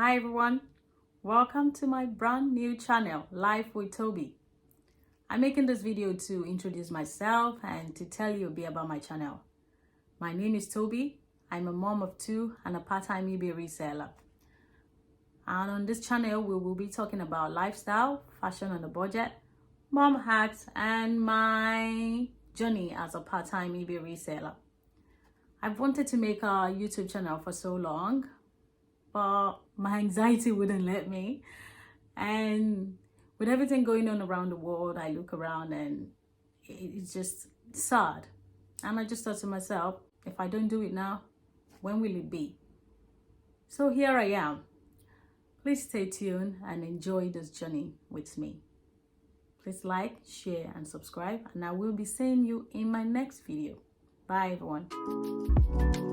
Hi everyone, welcome to my brand new channel, Life with Tobie. I'm making this video to introduce myself and to tell you a bit about my channel. My name is Tobie. I'm a mom of two and a part-time eBay reseller. And on this channel, we will be talking about lifestyle, fashion on a budget, mom hacks, and my journey as a part-time eBay reseller. I've wanted to make a YouTube channel for so long, but my anxiety wouldn't let me. And with everything going on around the world, I look around and it's just sad. And I just thought to myself, if I don't do it now, when will it be? So here I am. Please stay tuned and enjoy this journey with me. Please like, share, and subscribe, and I will be seeing you in my next video. Bye everyone.